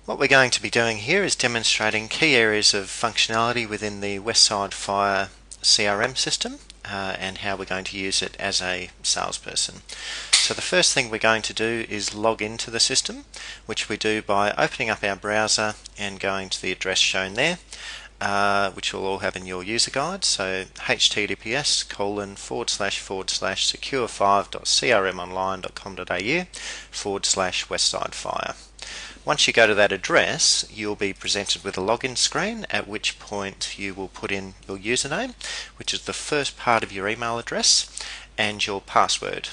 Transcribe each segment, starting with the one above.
What we're going to be doing here is demonstrating key areas of functionality within the Westside Fire CRM system and how we're going to use it as a salesperson. So the first thing we're going to do is log into the system, which we do by opening up our browser and going to the address shown there, which you'll all have in your user guide. So https://secure5.crmonline.com.au/Westside Once you go to that address, you'll be presented with a login screen, at which point you will put in your username, which is the first part of your email address, and your password,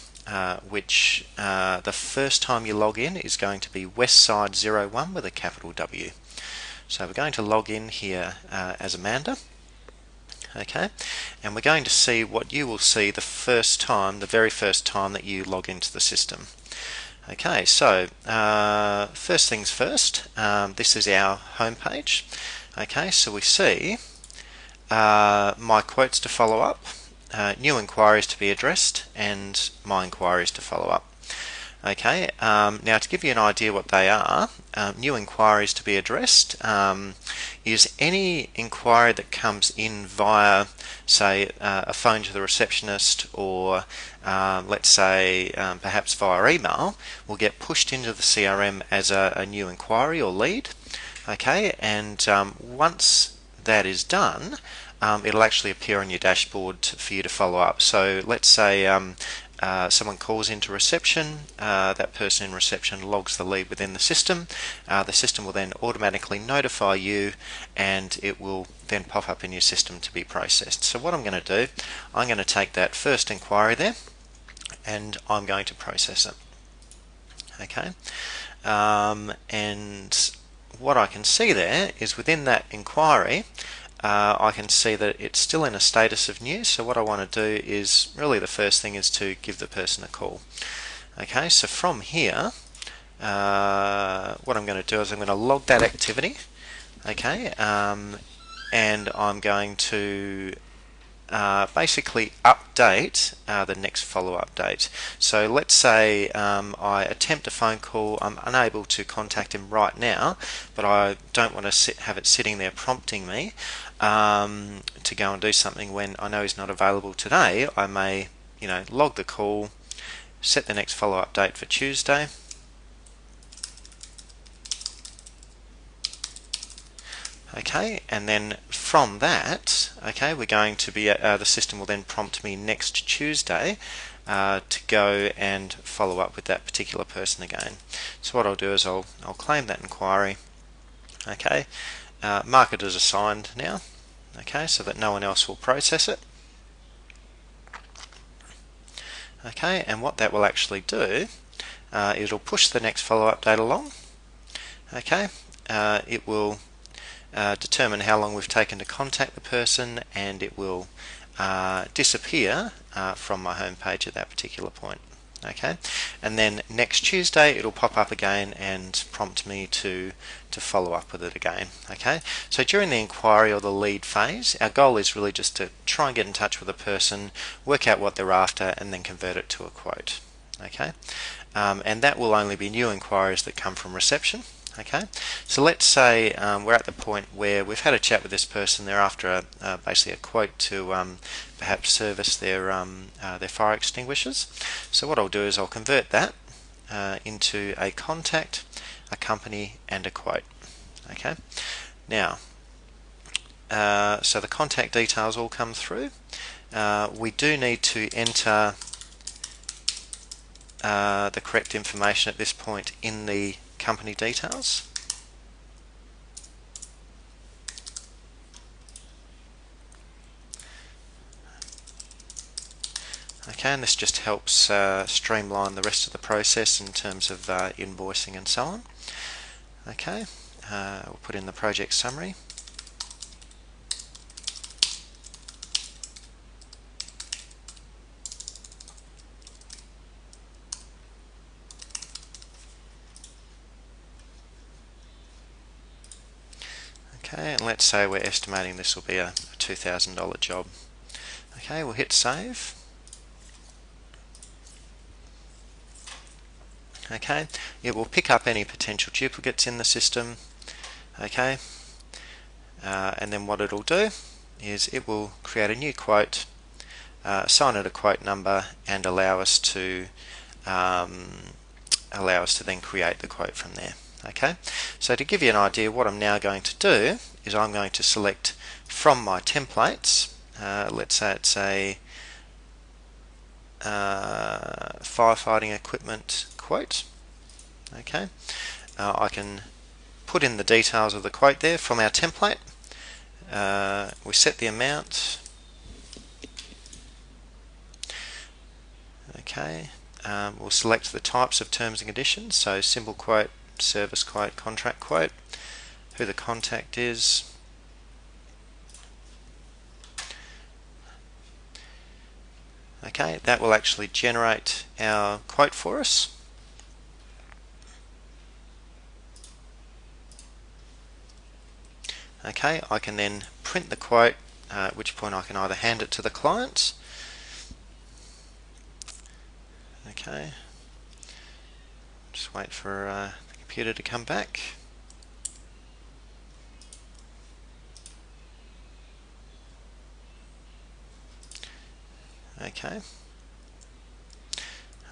which the first time you log in is going to be Westside01 with a capital W. So we're going to log in here as Amanda. Okay, and we're going to see what you will see the very first time that you log into the system. Okay, so first things first, this is our home page. Okay, so we see my quotes to follow up, new inquiries to be addressed, and my inquiries to follow up. Okay, now to give you an idea what they are, new inquiries to be addressed is any inquiry that comes in via, say, a phone to the receptionist, or let's say perhaps via email, will get pushed into the CRM as a new inquiry or lead. Okay, and once that is done, it'll actually appear on your dashboard for you to follow up. So let's say someone calls into reception, that person in reception logs the lead within the system. The system will then automatically notify you, and it will then pop up in your system to be processed. So what I'm going to do, I'm going to take that first inquiry there and I'm going to process it. Okay, and what I can see there is within that inquiry, I can see that it's still in a status of new. So what I want to do is, really the first thing is to give the person a call. Okay, so from here, what I'm going to do is I'm going to log that activity. Okay, and I'm going to basically update the next follow-up date. So let's say I attempt a phone call, I'm unable to contact him right now, but I don't want to have it sitting there prompting me to go and do something when I know he's not available today. I may, log the call, set the next follow-up date for Tuesday. Okay, and then from that, okay, we're going to be the system will then prompt me next Tuesday to go and follow up with that particular person again. So what I'll do is I'll claim that inquiry. Okay, mark it as assigned now. Okay, so that no one else will process it. Okay, and what that will actually do, it'll push the next follow-up date along. Okay, it will determine how long we've taken to contact the person, and it will disappear from my home page at that particular point. Okay, and then next Tuesday it'll pop up again and prompt me to follow up with it again. Okay, so during the inquiry or the lead phase, our goal is really just to try and get in touch with a person, work out what they're after, and then convert it to a quote. Okay, and that will only be new inquiries that come from reception. Okay, so let's say we're at the point where we've had a chat with this person. They're after basically a quote to perhaps service their fire extinguishers. So what I'll do is I'll convert that into a contact, a company, and a quote. Okay, now so the contact details all come through. We do need to enter the correct information at this point in the company details. Okay, and this just helps streamline the rest of the process in terms of invoicing and so on. Okay, we'll put in the project summary. Okay, and let's say we're estimating this will be a $2,000 job. Okay, we'll hit save. Okay, it will pick up any potential duplicates in the system. Okay, and then what it'll do is it will create a new quote, assign it a quote number, and allow us to then create the quote from there. Okay, so to give you an idea, what I'm now going to do is I'm going to select from my templates. Let's say it's a firefighting equipment quote. Okay, I can put in the details of the quote there from our template. We set the amount. Okay, we'll select the types of terms and conditions, so simple quote, service quote, contract quote, who the contact is. Okay, that will actually generate our quote for us. Okay, I can then print the quote, at which point I can either hand it to the client. Okay, just wait for the computer to come back. Okay,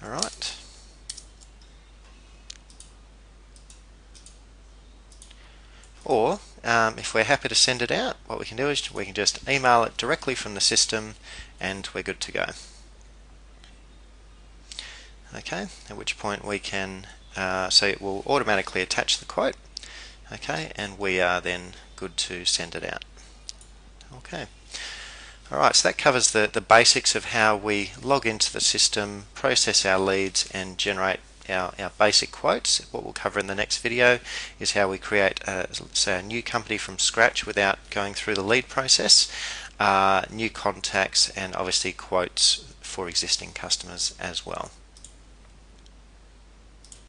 alright. Or if we're happy to send it out, what we can do is we can just email it directly from the system and we're good to go. Okay, at which point we can, so it will automatically attach the quote. Okay, and we are then good to send it out. Okay. Alright, so that covers the basics of how we log into the system, process our leads, and generate our basic quotes. What we'll cover in the next video is how we create say a new company from scratch without going through the lead process, new contacts, and obviously quotes for existing customers as well.